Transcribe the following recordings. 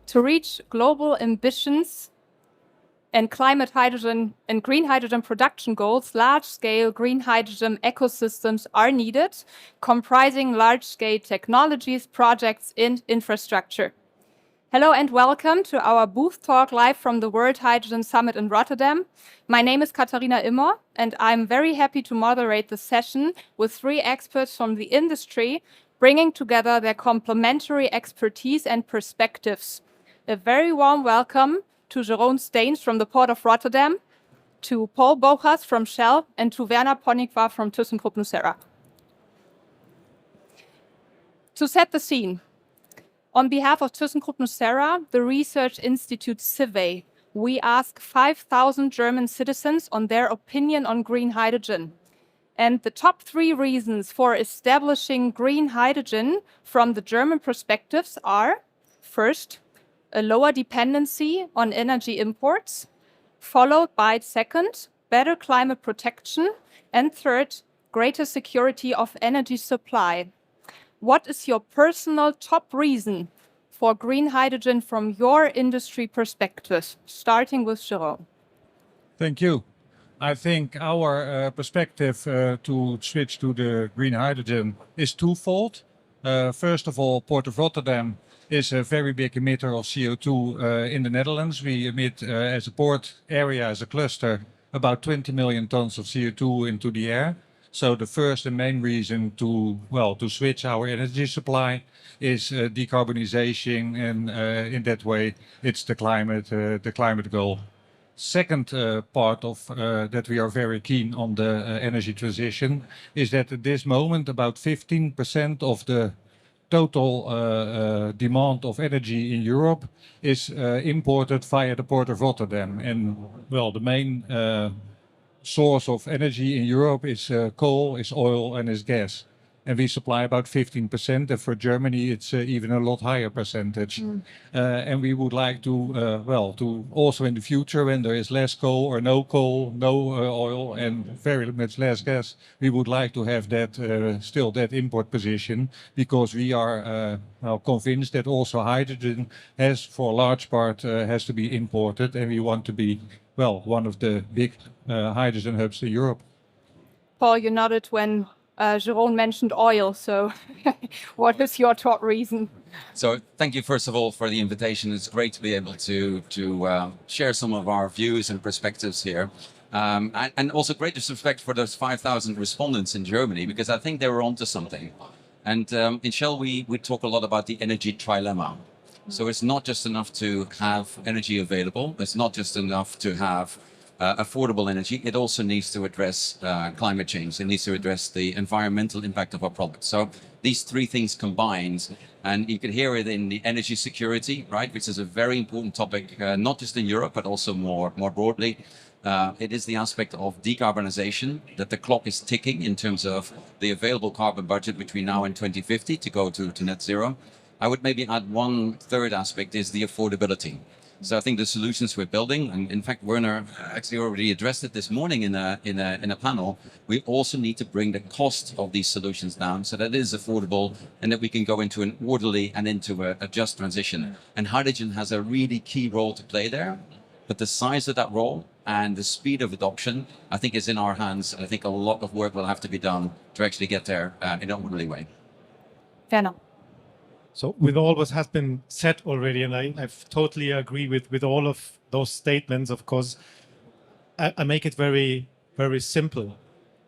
To reach global ambitions and climate hydrogen and green hydrogen production goals, large-scale green hydrogen ecosystems are needed, comprising large-scale technologies, projects, and infrastructure. Hello and welcome to our booth talk live from the World Hydrogen Summit in Rotterdam. My name is Katharina Immer, and I'm very happy to moderate the session with three experts from the industry, bringing together their complementary expertise and perspectives. A very warm welcome to Jeroen Steens from the Port of Rotterdam, to Paul Bogers from Shell, and to Werner Ponikwar from thyssenkrupp nucera. To set the scene, on behalf of thyssenkrupp nucera, the research institute CIVE, we ask 5,000 German citizens on their opinion on green hydrogen. And the top three reasons for establishing green hydrogen from the German perspectives are, first, a lower dependency on energy imports, followed by, second, better climate protection, and third, greater security of energy supply. What is your personal top reason for green hydrogen from your industry perspective? Starting with Jeroen. Thank you. I think our perspective to switch to the green hydrogen is twofold. First of all, Port of Rotterdam is a very big emitter of CO2 in the Netherlands. We emit as a port area, as a cluster, about 20 million tons of CO2 into the air. So the first and main reason to switch our energy supply is decarbonization, and in that way, it's the climate goal. Second part of that we are very keen on the energy transition is that at this moment about 15% of the total demand of energy in Europe is imported via the Port of Rotterdam. And the main source of energy in Europe is coal, is oil, and is gas. And we supply about 15%, and for Germany it's even a lot higher percentage. And we would like to also in the future, when there is less coal, no oil, and very much less gas, we would like to have that still that import position, because we are convinced that also hydrogen has, for a large part, has to be imported, and we want to be one of the big hydrogen hubs in Europe. Paul, you nodded when Jeroen mentioned oil, so what is your top reason? So thank you first of all for the invitation. It's great to be able to share some of our views and perspectives here. And also greatest respect for those 5,000 respondents in Germany, because I think they were onto something. And in Shell, we talk a lot about the energy trilemma. So it's not just enough to have energy available. It's not just enough to have affordable energy. It also needs to address climate change. It needs to address the environmental impact of our products. So these three things combined, and you can hear it in the energy security, right, which is a very important topic, not just in Europe, but also more broadly. It is the aspect of decarbonization, that the clock is ticking in terms of the available carbon budget between now and 2050 to go to net zero. I would maybe add one third aspect is the affordability. So I think the solutions we're building, and in fact, Werner actually already addressed it this morning in a panel, we also need to bring the cost of these solutions down so that it is affordable and that we can go into an orderly and into a just transition. And hydrogen has a really key role to play there, but the size of that role and the speed of adoption, I think, is in our hands. And I think a lot of work will have to be done to actually get there in an orderly way. Werner. So with all what has been said already, and I totally agree with all of those statements, of course, I make it very, very simple.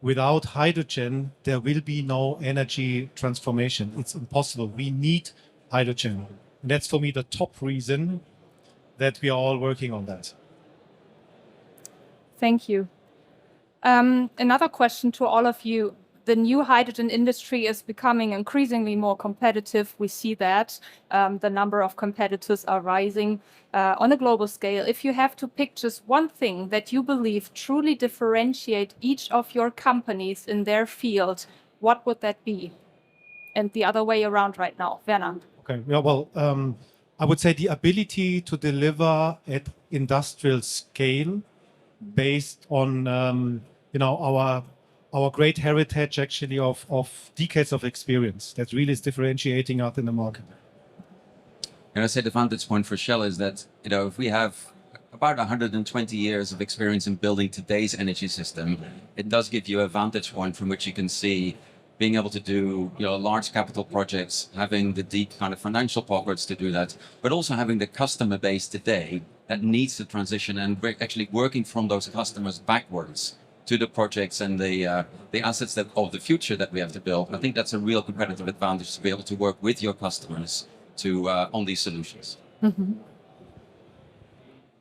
Without hydrogen, there will be no energy transformation. It's impossible. We need hydrogen. And that's for me the top reason that we are all working on that. Thank you. Another question to all of you. The new hydrogen industry is becoming increasingly more competitive. We see that the number of competitors are rising on a global scale. If you have to pick just one thing that you believe truly differentiate each of your companies in their field, what would that be? And the other way around right now, Werner. Okay, yeah, well, I would say the ability to deliver at industrial scale based on our great heritage actually of decades of experience that really is differentiating us in the market. And I say the vantage point for Shell is that, if we have about 120 years of experience in building today's energy system, it does give you a vantage point from which you can see being able to do large capital projects, having the deep kind of financial pockets to do that, but also having the customer base today that needs the transition, and we're actually working from those customers backwards to the projects and the assets of the future that we have to build. I think that's a real competitive advantage, to be able to work with your customers on these solutions.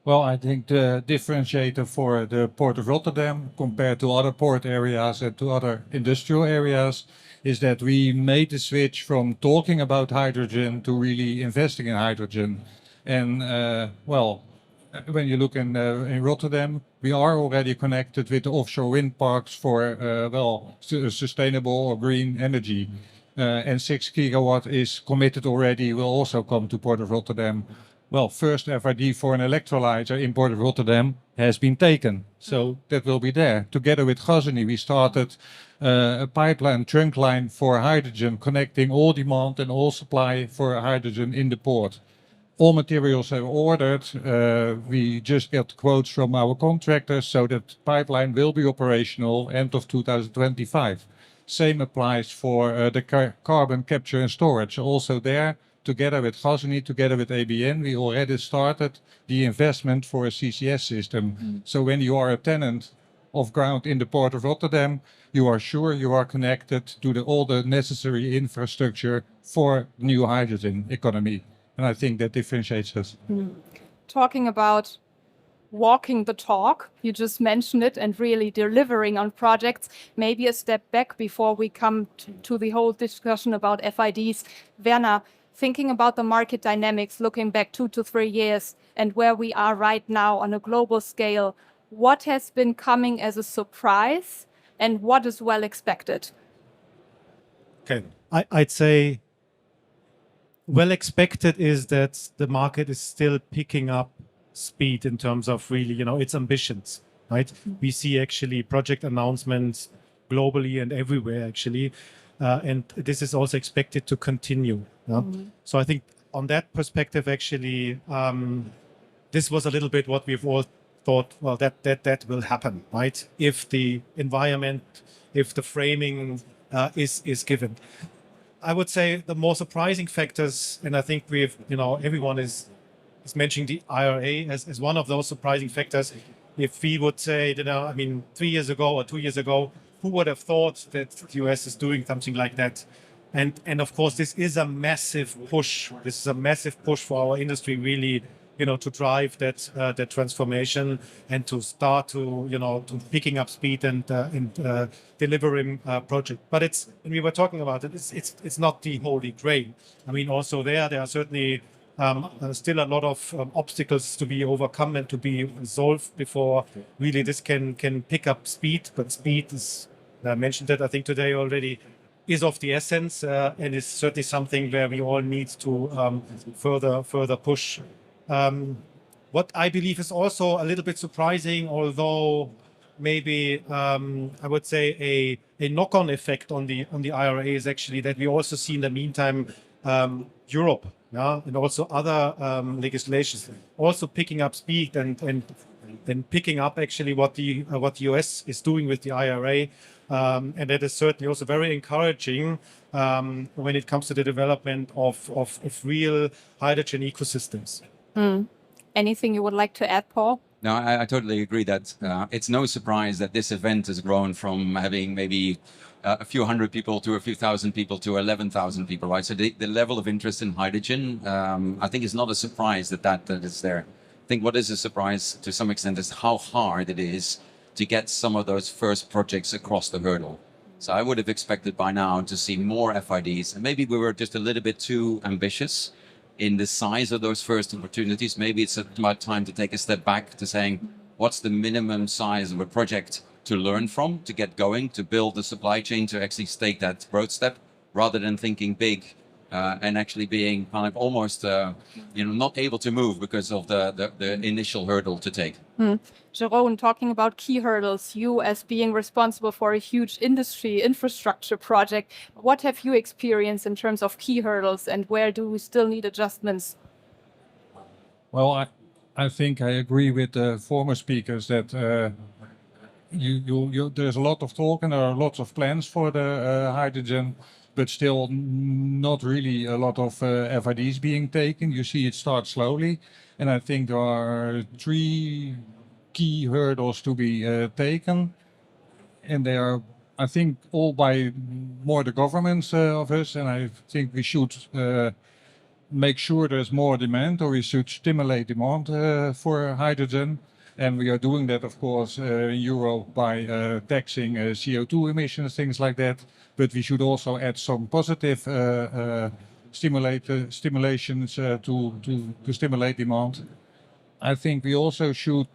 Well, I think the differentiator for the Port of Rotterdam compared to other port areas and to other industrial areas is that we made the switch from talking about hydrogen to really investing in hydrogen. And when you look in Rotterdam, we are already connected with the offshore wind parks for sustainable or green energy. And 6 gigawatt is committed already, will also come to Port of Rotterdam. Well, first FID for an electrolyzer in Port of Rotterdam has been taken. So that will be there. Together with Gasunie, we started a pipeline trunk line for hydrogen, connecting all demand and all supply for hydrogen in the port. All materials are ordered. We just got quotes from our contractors, so that pipeline will be operational end of 2025. Same applies for the carbon capture and storage. Also there, together with Gasunie, together with ABN, we already started the investment for a CCS system. So when you are a tenant of ground in the Port of Rotterdam, you are sure you are connected to all the necessary infrastructure for the new hydrogen economy. And I think that differentiates us. Talking about walking the talk, you just mentioned it, and really delivering on projects. Maybe a step back before we come to the whole discussion about FIDs. Werner, thinking about the market dynamics, looking back 2 to 3 years and where we are right now on a global scale, what has been coming as a surprise and what is well expected? Okay, I'd say well expected is that the market is still picking up speed in terms of really, its ambitions, right? We see actually project announcements globally and everywhere actually. And this is also expected to continue. So I think on that perspective, actually, this was a little bit what we've all thought, well, that will happen, right? If the environment, if the framing is given. I would say the more surprising factors, and I think everyone is mentioning the IRA as one of those surprising factors. If we would say, 3 years ago or 2 years ago, who would have thought that the US is doing something like that? And of course, this is a massive push. This is a massive push for our industry, really, to drive that transformation and to start to picking up speed and delivering project. But when we were talking about it, it's not the holy grail. Also there are certainly still a lot of obstacles to be overcome and to be resolved before really this can pick up speed. But speed is, I mentioned that I think today already, is of the essence and is certainly something where we all need to further push. What I believe is also a little bit surprising, although maybe I would say a knock-on effect on the IRA is actually that we also see in the meantime Europe, and also other legislations also picking up speed and picking up actually what the US is doing with the IRA. And that is certainly also very encouraging when it comes to the development of real hydrogen ecosystems. Anything you would like to add, Paul? No, I totally agree that it's no surprise that this event has grown from having maybe a few hundred people to a few thousand people to 11,000 people, right? So the level of interest in hydrogen, I think, is not a surprise that it's there. I think what is a surprise to some extent is how hard it is to get some of those first projects across the hurdle. So I would have expected by now to see more FIDs, and maybe we were just a little bit too ambitious in the size of those first opportunities. Maybe it's about time to take a step back to saying, what's the minimum size of a project to learn from, to get going, to build the supply chain, to actually take that growth step, rather than thinking big and actually being kind of almost not able to move because of the initial hurdle to take. Jeroen, talking about key hurdles, you as being responsible for a huge industry infrastructure project, what have you experienced in terms of key hurdles and where do we still need adjustments? Well, I think I agree with the former speakers that there's a lot of talk and there are lots of plans for the hydrogen, but still not really a lot of FIDs being taken. You see it start slowly, and I think there are 3 key hurdles to be taken, and they are, I think, all by more the governments of us, and I think we should make sure there's more demand, or we should stimulate demand for hydrogen. And we are doing that, of course, in Europe by taxing CO2 emissions, things like that. But we should also add some positive stimulations to stimulate demand. I think we also should,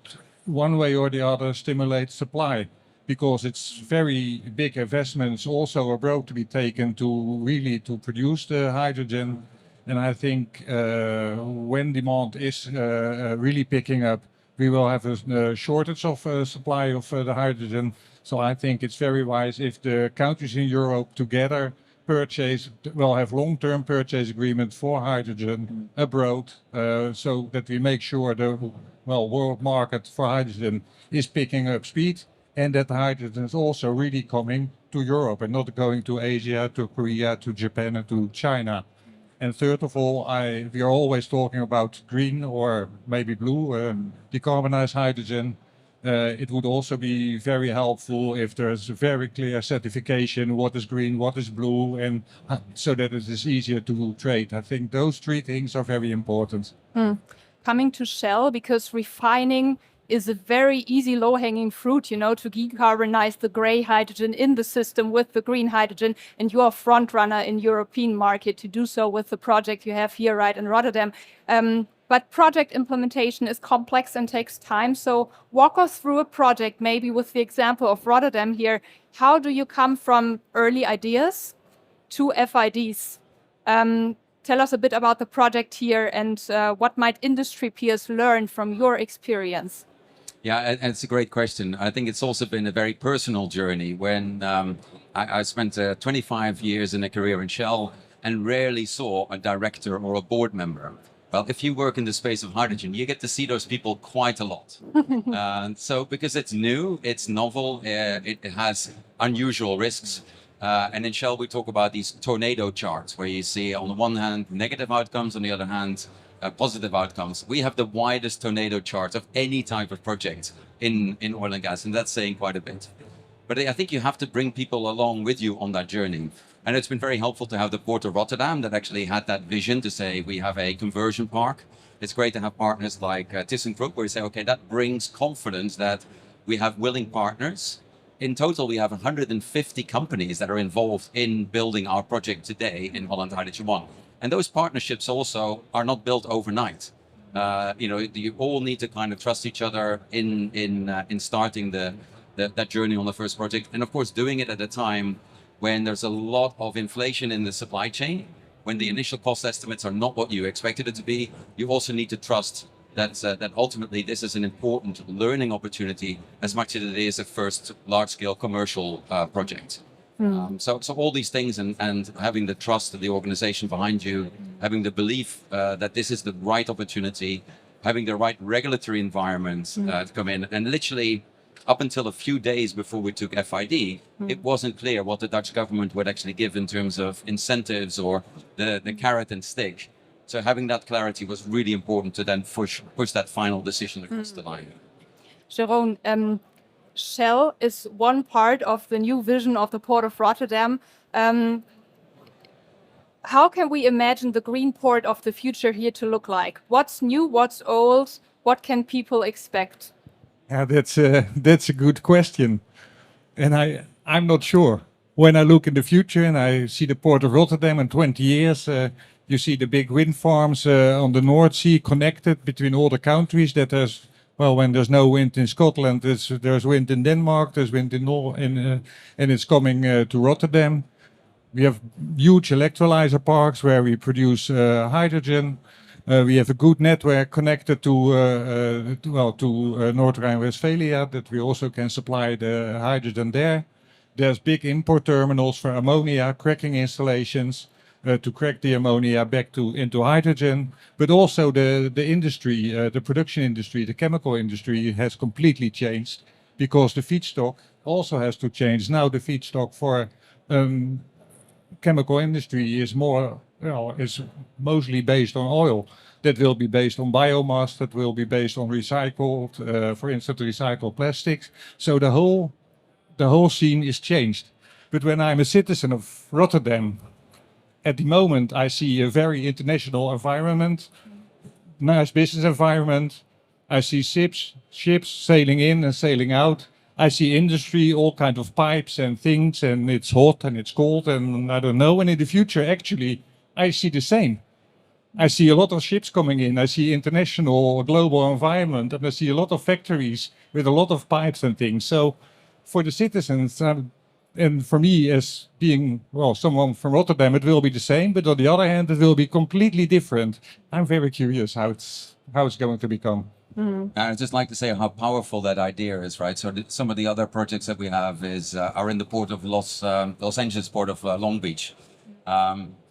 one way or the other, stimulate supply, because it's very big investments also abroad to be taken to really to produce the hydrogen. And I think when demand is really picking up, we will have a shortage of supply of the hydrogen. So I think it's very wise if the countries in Europe together will have long-term purchase agreement for hydrogen abroad, so that we make sure the world market for hydrogen is picking up speed, and that the hydrogen is also really coming to Europe and not going to Asia, to Korea, to Japan, and to China. And third of all, we are always talking about green or maybe blue, decarbonized hydrogen. It would also be very helpful if there's a very clear certification, what is green, what is blue, and so that it is easier to trade. I think those 3 things are very important. Coming to Shell, because refining is a very easy low-hanging fruit, to decarbonize the gray hydrogen in the system with the green hydrogen, and you are front runner in European market to do so with the project you have here right in Rotterdam. But project implementation is complex and takes time. So walk us through a project, maybe with the example of Rotterdam here. How do you come from early ideas to FIDs? Tell us a bit about the project here and what might industry peers learn from your experience? Yeah, and it's a great question. I think it's also been a very personal journey. When I spent 25 years in a career in Shell and rarely saw a director or a board member. Well, if you work in the space of hydrogen, you get to see those people quite a lot. So because it's new, it's novel, it has unusual risks. And in Shell, we talk about these tornado charts where you see on the one hand negative outcomes, on the other hand positive outcomes. We have the widest tornado chart of any type of project in oil and gas, and that's saying quite a bit. But I think you have to bring people along with you on that journey. And it's been very helpful to have the Port of Rotterdam that actually had that vision to say we have a conversion park. It's great to have partners like thyssenkrupp, where you say, okay, that brings confidence that we have willing partners. In total, we have 150 companies that are involved in building our project today in Holland Hydrogen 1. And those partnerships also are not built overnight. You all need to kind of trust each other in starting that journey on the first project. And of course, doing it at a time when there's a lot of inflation in the supply chain, when the initial cost estimates are not what you expected it to be, you also need to trust that ultimately this is an important learning opportunity as much as it is a first large-scale commercial project. So all these things and having the trust of the organization behind you, having the belief that this is the right opportunity, having the right regulatory environment to come in. And literally up until a few days before we took FID, it wasn't clear what the Dutch government would actually give in terms of incentives or the carrot and stick. So having that clarity was really important to then push that final decision across the line. Jeroen, Shell is one part of the new vision of the Port of Rotterdam. How can we imagine the green port of the future here to look like? What's new, what's old, what can people expect? Yeah, that's a good question. And I'm not sure. When I look in the future and I see the Port of Rotterdam in 20 years, you see the big wind farms on the North Sea connected between all the countries. That there's, when there's no wind in Scotland, there's wind in Denmark, there's wind and it's coming to Rotterdam. We have huge electrolyzer parks where we produce hydrogen. We have a good network connected to North Rhine-Westphalia that we also can supply the hydrogen there. There's big import terminals for ammonia, cracking installations. to crack the ammonia back into hydrogen. But also the industry, the production industry, the chemical industry has completely changed because the feedstock also has to change. Now the feedstock for chemical industry is is mostly based on oil. That will be based on biomass. That will be based on recycled, for instance, recycled plastics. So the whole scene is changed. But when I'm a citizen of Rotterdam, at the moment I see a very international environment, nice business environment. I see ships sailing in and sailing out. I see industry, all kind of pipes and things, and it's hot and it's cold and I don't know. And in the future, actually, I see the same. I see a lot of ships coming in. I see international, global environment, and I see a lot of factories with a lot of pipes and things. So, for the citizens and for me, as being someone from Rotterdam, it will be the same. But on the other hand, it will be completely different. I'm very curious how it's going to become. I'd just like to say how powerful that idea is, right? So some of the other projects that we have are in the port of Los Angeles, port of Long Beach.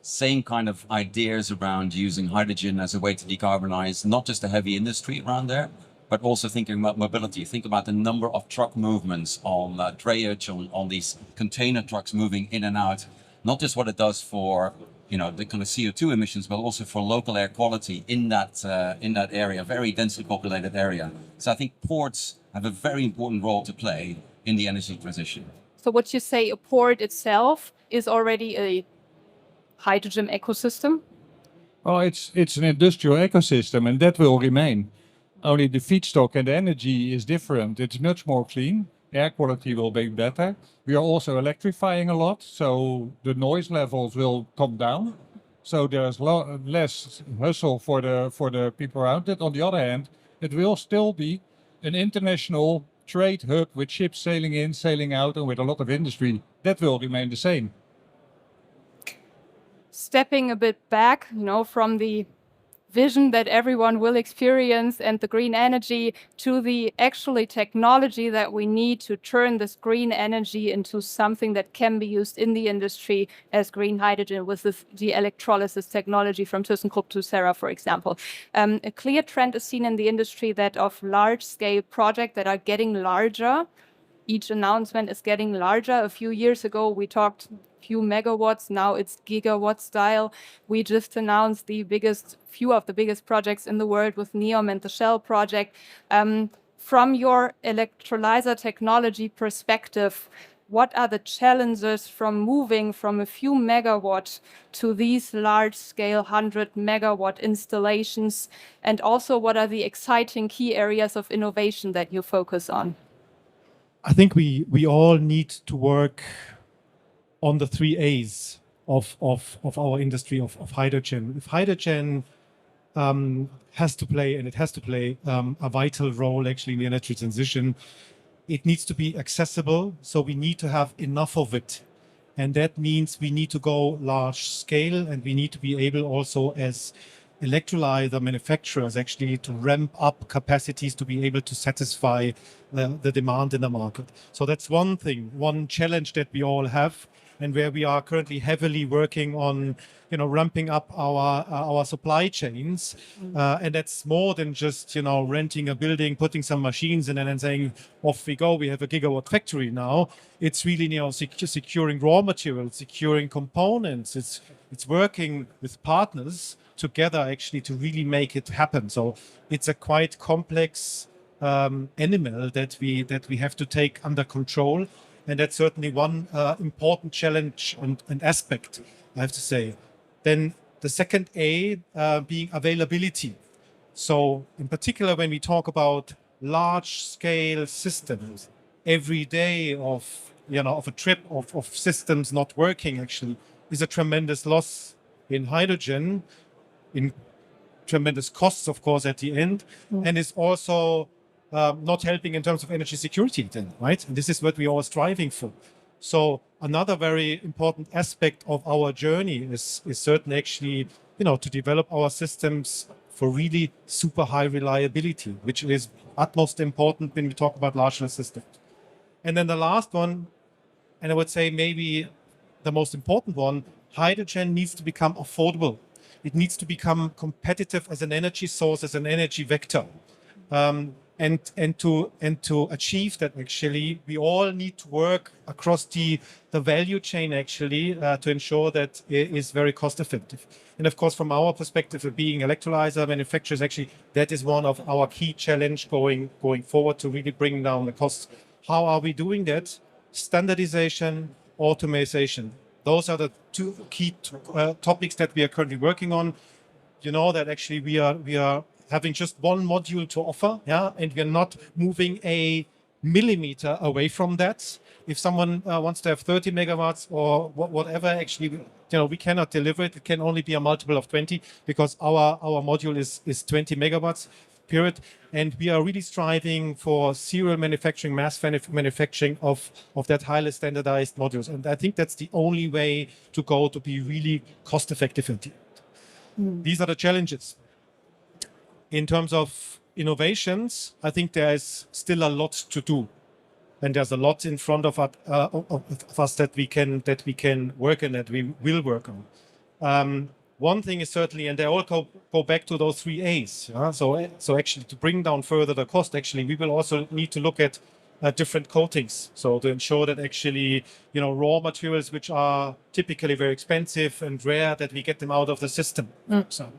Same kind of ideas around using hydrogen as a way to decarbonize not just the heavy industry around there, but also thinking about mobility. Think about the number of truck movements on drayage, on these container trucks moving in and out. Not just what it does for the kind of CO2 emissions, but also for local air quality in that area, very densely populated area. So I think ports have a very important role to play in the energy transition. So what you say, a port itself is already a hydrogen ecosystem? Well, it's an industrial ecosystem, and that will remain. Only the feedstock and the energy is different. It's much more clean. Air quality will be better. We are also electrifying a lot, so the noise levels will come down. So there's less hustle for the people around it. On the other hand, it will still be an international trade hub with ships sailing in, sailing out, and with a lot of industry. That will remain the same. Stepping a bit back, from the vision that everyone will experience and the green energy to the actually technology that we need to turn this green energy into something that can be used in the industry as green hydrogen with the electrolysis technology from thyssenkrupp nucera, for example. A clear trend is seen in the industry that of large-scale projects that are getting larger. Each announcement is getting larger. A few years ago, we talked few megawatts. Now it's gigawatt style. We just announced few of the biggest projects in the world with NEOM and the Shell project. From your electrolyzer technology perspective, what are the challenges from moving from a few megawatts to these large-scale 100 megawatt installations? And also, what are the exciting key areas of innovation that you focus on? I think we all need to work on the 3 A's of our industry of hydrogen. If hydrogen has to play, and it has to play a vital role actually in the energy transition, it needs to be accessible. So we need to have enough of it. And that means we need to go large scale, and we need to be able also as electrolyzer manufacturers actually to ramp up capacities to be able to satisfy the demand in the market. So that's one thing, one challenge that we all have, and where we are currently heavily working on, ramping up our supply chains. And that's more than just, renting a building, putting some machines in, and then saying, off we go, we have a gigawatt factory now. It's really, securing raw materials, securing components. It's working with partners together actually to really make it happen. So it's a quite complex animal that we have to take under control. And that's certainly one important challenge and aspect, I have to say. Then the second A being availability. So in particular, when we talk about large scale systems, every day of a trip of systems not working actually is a tremendous loss in hydrogen, in tremendous costs, of course, at the end, and is also not helping in terms of energy security then, right? And this is what we are striving for. So another very important aspect of our journey is certainly actually, to develop our systems for really super high reliability, which is utmost important when we talk about large systems. And then the last one, and I would say maybe the most important one, hydrogen needs to become affordable. It needs to become competitive as an energy source, as an energy vector. And to achieve that, actually, we all need to work across the value chain, actually, to ensure that it is very cost effective. And of course, from our perspective of being electrolyzer manufacturers, actually, that is one of our key challenge going forward to really bring down the costs. How are we doing that? Standardization, automation. Those are the two key topics that we are currently working on. You know that actually we are having just one module to offer, yeah, and we're not moving a millimeter away from that. If someone wants to have 30 megawatts or whatever, actually, we cannot deliver it. It can only be a multiple of 20 because our module is 20 megawatts, period. And we are really striving for serial manufacturing, mass manufacturing of that highly standardized modules. And I think that's the only way to go to be really cost effective. These are the challenges. In terms of innovations, I think there is still a lot to do, and there's a lot in front of us that we can work on, that we will work on. One thing is certainly, and they all go back to those 3 A's. So actually, to bring down further the cost, actually, we will also need to look at different coatings. So to ensure that actually, raw materials which are typically very expensive and rare, that we get them out of the system. So,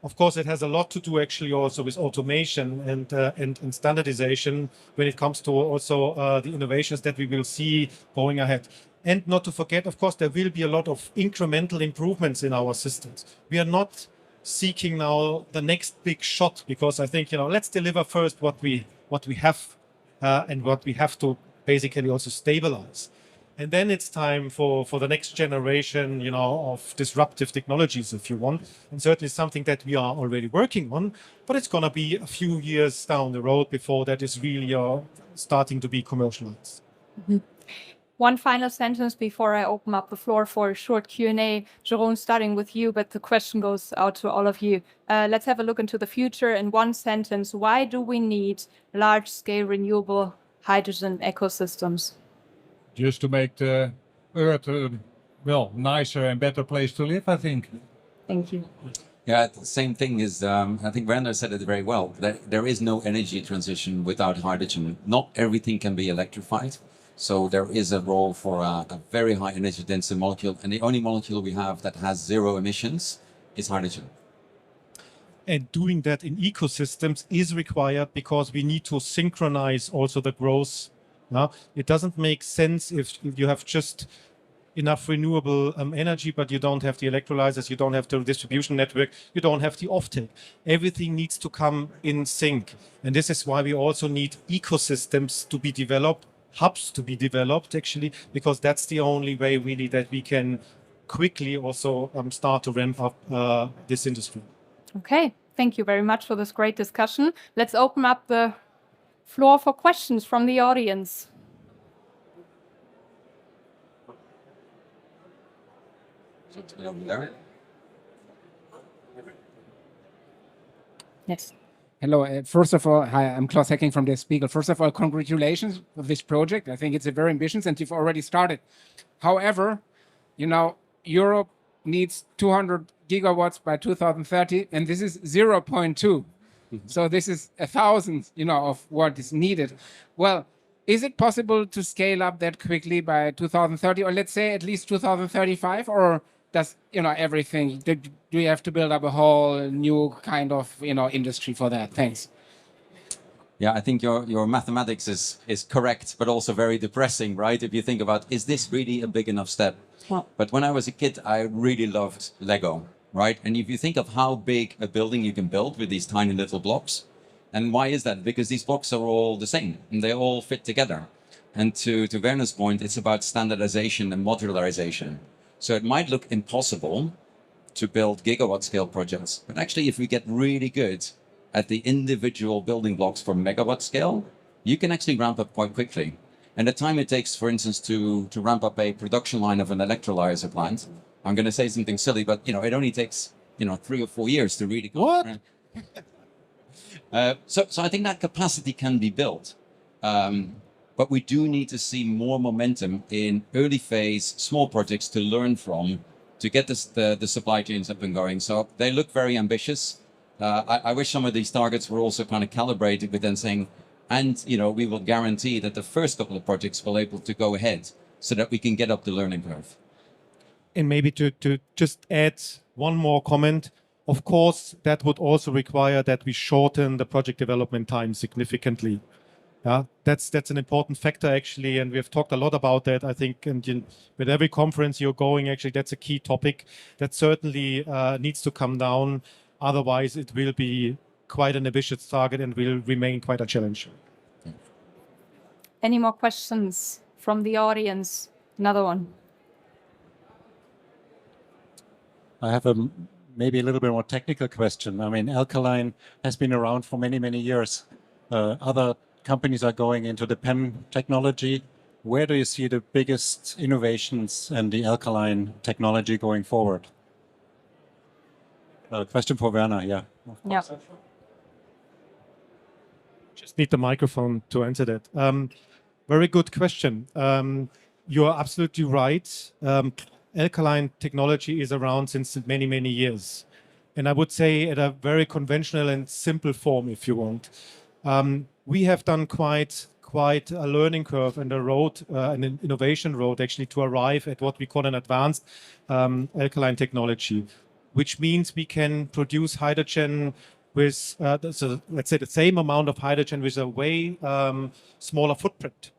of course, it has a lot to do actually also with automation and standardization when it comes to also the innovations that we will see going ahead. And not to forget, of course, there will be a lot of incremental improvements in our systems. We are not seeking now the next big shot because I think, let's deliver first what we have and what we have to basically also stabilize. And then it's time for the next generation, of disruptive technologies, if you want. And certainly something that we are already working on, but it's going to be a few years down the road before that is really starting to be commercialized. Mm-hmm. One final sentence before I open up the floor for a short Q&A. Jeroen, starting with you, but the question goes out to all of you. Let's have a look into the future in one sentence. Why do we need large-scale renewable hydrogen ecosystems? Just to make the Earth a nicer and better place to live, I think. Thank you. Yeah, the same thing is, I think Werner said it very well, that there is no energy transition without hydrogen. Not everything can be electrified. So there is a role for a very high energy density molecule. And the only molecule we have that has zero emissions is hydrogen. And doing that in ecosystems is required because we need to synchronize also the growth. It doesn't make sense if you have just enough renewable energy, but you don't have the electrolyzers, you don't have the distribution network, you don't have the offtake. Everything needs to come in sync. And this is why we also need ecosystems to be developed, hubs to be developed, actually, because that's the only way really that we can quickly also start to ramp up this industry. Okay, thank you very much for this great discussion. Let's open up the floor for questions from the audience. Yes. Hello. First of all, hi, I'm Klaus Hecking from Der Spiegel. First of all, congratulations for this project. I think it's a very ambitious and you've already started. However, Europe needs 200 gigawatts by 2030, and this is 0.2. So this is 1,000, of what is needed. Well, is it possible to scale up that quickly by 2030, or let's say at least 2035, or does, everything, do you have to build up a whole new kind of, industry for that? Thanks. Yeah, I think your mathematics is correct, but also very depressing, right? If you think about, is this really a big enough step? Well, but when I was a kid, I really loved Lego, right? And if you think of how big a building you can build with these tiny little blocks, and why is that? Because these blocks are all the same and they all fit together. And to Werner's point, it's about standardization and modularization. So it might look impossible to build gigawatt scale projects, but actually if we get really good at the individual building blocks for megawatt scale, you can actually ramp up quite quickly. And the time it takes, for instance, to ramp up a production line of an electrolyzer plant, I'm going to say something silly, but it only takes 3 or 4 years to really go. What? So I think that capacity can be built. But but we do need to see more momentum in early phase, small projects to learn from, to get the supply chains up and going. So they look very ambitious. I wish some of these targets were also kind of calibrated with then saying, and we will guarantee that the first couple of projects will able to go ahead so that we can get up the learning curve. And maybe to just add one more comment, of course, that would also require that we shorten the project development time significantly. Yeah, that's an important factor actually, and we've talked a lot about that. I think, and with every conference you're going, actually, that's a key topic that certainly needs to come down. Otherwise, it will be quite an ambitious target and will remain quite a challenge. Any more questions from the audience? Another one. I have maybe a little bit more technical question. I mean, alkaline has been around for many, many years. Other companies are going into the PEM technology. Where do you see the biggest innovations in the alkaline technology going forward? Question for Werner, yeah. Yeah. Just need the microphone to answer that. Very good question. You are absolutely right. Alkaline technology is around since many, many years. And I would say at a very conventional and simple form, if you want. We have done quite a learning curve and a road, an innovation road actually to arrive at what we call an advanced alkaline technology, which means we can produce hydrogen with, so let's say the same amount of hydrogen with a way smaller footprint.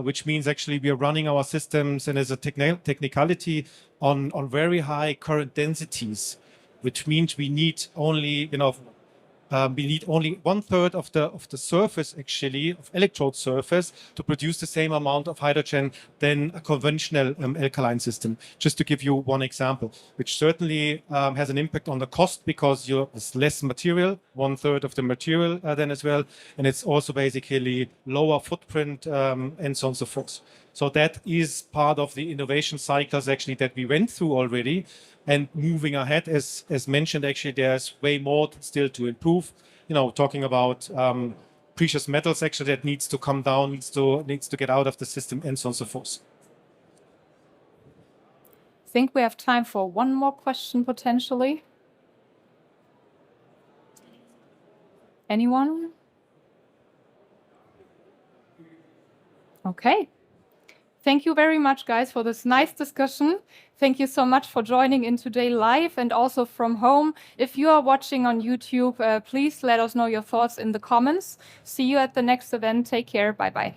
Which means actually we are running our systems and as a technicality on very high current densities, which means we need only, we need only 1/3 of the surface actually of electrode surface to produce the same amount of hydrogen than a conventional alkaline system. Just to give you one example, which certainly has an impact on the cost because it's less material, 1/3 of the material then as well, and it's also basically lower footprint and so on and so forth. So that is part of the innovation cycles actually that we went through already. And moving ahead, as mentioned, actually, there's way more still to improve. Talking about precious metals, actually, that needs to come down, needs to get out of the system, and so on and so forth. I think we have time for one more question potentially. Anyone? Okay. Thank you very much, guys, for this nice discussion. Thank you so much for joining in today live and also from home. If you are watching on YouTube, please let us know your thoughts in the comments. See you at the next event. Take care. Bye-bye.